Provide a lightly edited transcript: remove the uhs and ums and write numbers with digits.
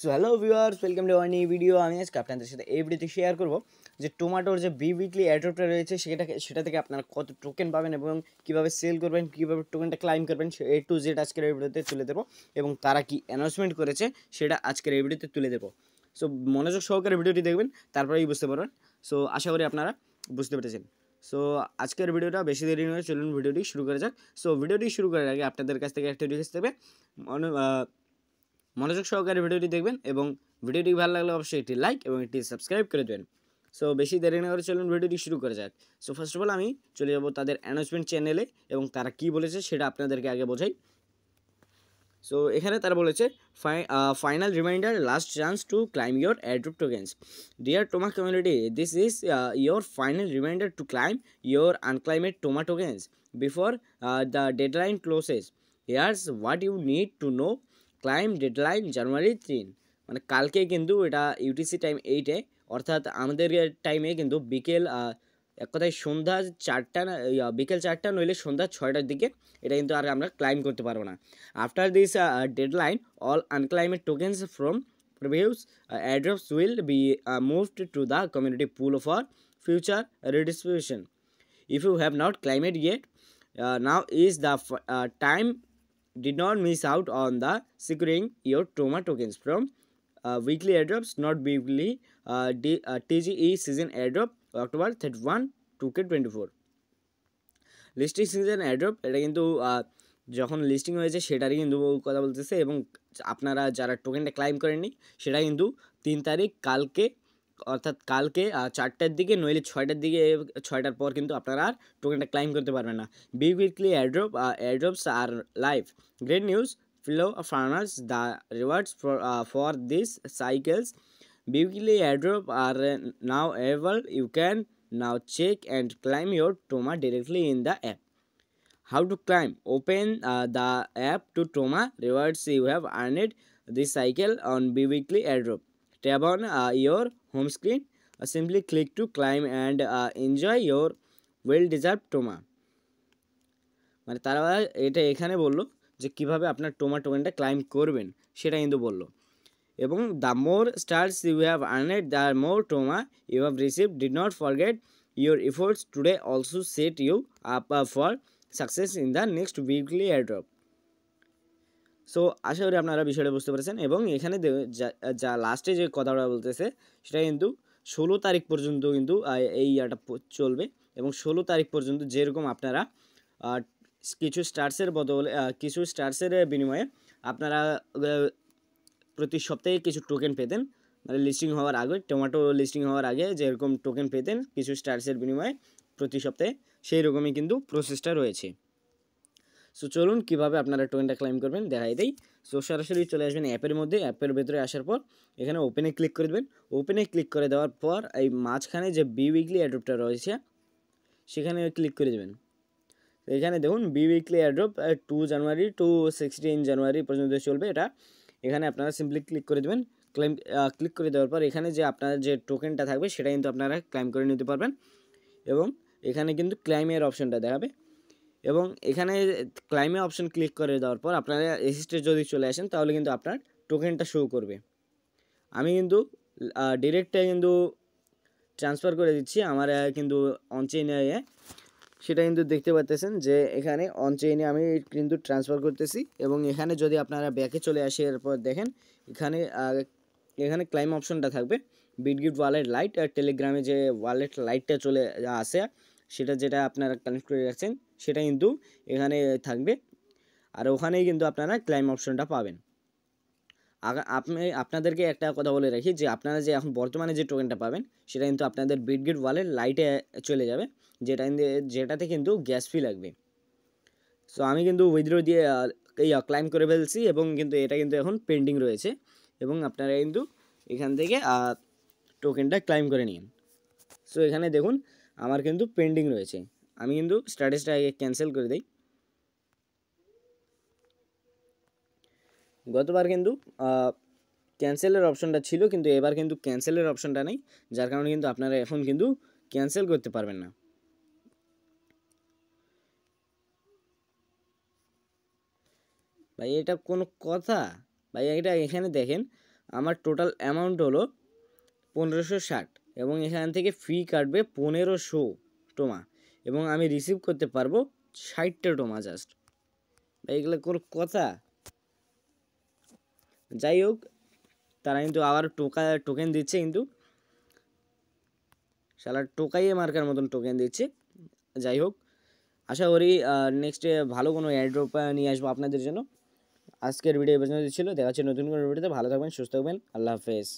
So hello viewers, welcome to our new video. আমি আজকে আপনাদের সাথে এই ভিডিওতে শেয়ার করব যে টোমাটোর যে বি উইকলি এয়ারড্রপটা রয়েছে সেটা থেকে আপনারা কত টোকেন পাবেন এবং কীভাবে সেল করবেন, কীভাবে টোকেনটা ক্লাইম করবেন, এ টু জেড আজকের এই ভিডিওতে তুলে দেবো এবং তারা কি অ্যানাউন্সমেন্ট করেছে সেটা আজকের এই ভিডিওতে তুলে দেবো। সো মনোযোগ সহকারে ভিডিওটি দেখবেন, তারপরেই বুঝতে পারবেন। সো আশা করি আপনারা বুঝতে পেরেছেন। সো আজকের ভিডিওটা বেশি দেরি নয়, চলুন ভিডিওটি শুরু করা যাক। সো ভিডিওটি শুরু করার আগে আপনাদের কাছ থেকে একটা রিকোয়েস্ট দেবে, মনোযোগ সহকারে ভিডিওটি দেখবেন এবং ভিডিওটি ভালো লাগলে অবশ্যই একটি লাইক এবং একটি সাবস্ক্রাইব করে দেবেন। সো বেশি দেরি না করে চলুন ভিডিওটি শুরু করা যাক। সো ফার্স্ট অফ অল আমি চলে যাব তাদের অ্যানাউন্সমেন্ট চ্যানেলে এবং তারা কী বলেছে সেটা আপনাদেরকে আগে বোঝাই। সো এখানে তারা বলেছে final reminder, last chance to claim your airdrop tokens. Dear Toma community, this is your final reminder to claim your unclaimed Toma tokens before the deadline closes. Here's what you need to know. Claim deadline January 3, মানে কালকে কিন্তু এটা UTC time 8-এ, অর্থাৎ আমাদের টাইমে কিন্তু বিকেল এক কথায় সন্ধ্যা 4টা না, বিকেল 4টা নইলে সন্ধ্যা 6টার দিকে এটা কিন্তু আর আমরা ক্লাইম করতে পারবো না। After this deadline all unclaimed tokens from previous airdrops will be moved to the community pool for future redistribution. If you have not claimed yet, now is the time. Did not miss out on the securing your Toma tokens from weekly airdrops, not weekly TGE season airdrop October 31 2K24 listing season airdrop. এটা কিন্তু যখন listing হয়েছে সেটারই কিন্তু কথা বলতেছে এবং আপনারা যারা টোকেনটা ক্লাইম করেননি সেটা কিন্তু 3 তারিখ কালকে, অর্থাৎ কালকে 4টার দিকে নইলে 6টার দিকে, 6টার পর কিন্তু আপনারা আর টোকেনটা ক্লাইম করতে পারবেন না। Big weekly airdrops are live. Great news fellow farmers, the rewards for this cycles big weekly airdrop are now available. You can now check and claim your Toma directly in the app. How to claim? Open the app to Toma rewards you have earned this cycle on bi-weekly airdrop. Tap on your home screen. Simply click to claim and enjoy your well-deserved Toma. মানে তারা এটা এখানে বললো যে কীভাবে আপনার টোমা টোকেনটা claim করবেন সেটা কিন্তু বললো। এবং the more stars you have earned, the more Toma you have receive. Did not forget your efforts today, also set you up for success in the next weekly airdrop. So আশা করি আপনারা বিষয়টা বুঝতে পেরেছেন এবং এখানে যা লাস্টে যে কথাটা বলতেছে সেটা কিন্তু 16 তারিখ পর্যন্ত কিন্তু এই ইয়াটা চলবে এবং 16 তারিখ পর্যন্ত যেরকম আপনারা কিছু স্টার্সের বদলে, কিছু স্টার্সের বিনিময়ে আপনারা প্রতি সপ্তাহে কিছু টোকেন পেতেন, মানে লিস্টিং হওয়ার আগে, টোমাটো লিস্টিং হওয়ার আগে যেরকম টোকেন পেতেন কিছু স্টার্সের বিনিময়ে প্রতি সপ্তাহে, সেই রকমই কিন্তু প্রসেসটা রয়েছে। সো চলুন কীভাবে আপনারা টোকেনটা ক্লাইম করবেন দেখাই দেই। সো সরাসরি চলে আসবেন অ্যাপের মধ্যে। অ্যাপের ভেতরে আসার পর এখানে ওপেনে ক্লিক করে দেবেন। ওপেনে ক্লিক করে দেওয়ার পর এই মাঝখানে যে বি উইকলি অ্যাড্রপটা রয়েছে সেখানে ক্লিক করে দেবেন। এখানে দেখুন বি উইকলি অ্যাড্রপ 2 জানুয়ারি টু 16 জানুয়ারি পর্যন্ত চলবে এটা। এখানে আপনারা সিম্পলি ক্লিক করে দেবেন। ক্লিক করে দেওয়ার পর এখানে যে আপনার যে টোকেনটা থাকবে সেটা কিন্তু আপনারা ক্লাইম করে নিতে পারবেন এবং এখানে কিন্তু ক্লাইমের অপশনটা দেখাবে এবং এখানে ক্লাইমে অপশন ক্লিক করে দেওয়ার পর আপনারা এসিস্টে যদি চলে আসেন তাহলে কিন্তু আপনার টোকেনটা শো করবে। আমি কিন্তু ডিরেক্টে কিন্তু ট্রান্সফার করে দিচ্ছি আমার কিন্তু অনচেইনে, সেটা কিন্তু দেখতে পাচ্ছেন যে এখানে অনচেইনে আমি কিন্তু ট্রান্সফার করতেছি এবং এখানে যদি আপনারা ব্যাকে চলে আসে এরপর দেখেন এখানে ক্লাইম অপশনটা থাকবে। বিটগিফট ওয়ালেট লাইট আর টেলিগ্রামে যে ওয়ালেট লাইটটা চলে আসে সেটা যেটা আপনারা কানেক্ট করে রাখছেন সেটা কিন্তু এখানে থাকবে আর ওখানেই কিন্তু আপনারা ক্লাইম অপশনটা পাবেন। আপনাদেরকে একটা কথা বলে রাখি যে আপনারা যে এখন বর্তমানে যে টোকেনটা পাবেন সেটা কিন্তু আপনাদের বিটগিফট ওয়ালেট লাইটে চলে যাবে, যেটাতে কিন্তু গ্যাস ফি লাগবে। সো আমি কিন্তু উইথড্র দিয়ে ক্লাইম করে ফেলছি এবং কিন্তু এটা কিন্তু এখন পেন্ডিং রয়েছে এবং আপনারা কিন্তু এখান থেকে টোকেনটা ক্লাইম করে নিন। সো এখানে দেখুন আমার কিন্তু পেন্ডিং রয়েছে, আমি কিন্তু স্ট্যাটাসটা আগে ক্যান্সেল করে দিই। গতবার কিন্তু ক্যান্সেলের অপশনটা ছিল কিন্তু এবার কিন্তু ক্যান্সেলের অপশনটা নেই, যার কারণে কিন্তু আপনারা এখন কিন্তু ক্যান্সেল করতে পারবেন না। ভাই এটা কোনো কথা? ভাই এটা এখানে দেখেন আমার টোটাল অ্যামাউন্ট হলো 1560 এবং এখান থেকে ফি কাটবে 1500 টোমা এবং আমি রিসিভ করতে পারবো 60টা টোমা জাস্ট। এইগুলো কোনো কথা? যাই হোক, তারা কিন্তু আবার টোকেন দিচ্ছে, কিন্তু শালা টোকাইয়ে মার্কার মতন টোকেন দিচ্ছে। যাই হোক, আশা করি নেক্সটে ভালো কোনো এয়ারড্রপ নিয়ে আসবো আপনাদের জন্য। আজকের ভিডিও এই পর্যন্ত ছিল, দেখা হচ্ছে নতুন কোনো ভিডিওতে। ভালো থাকবেন, সুস্থ থাকবেন, আল্লাহ হাফেজ।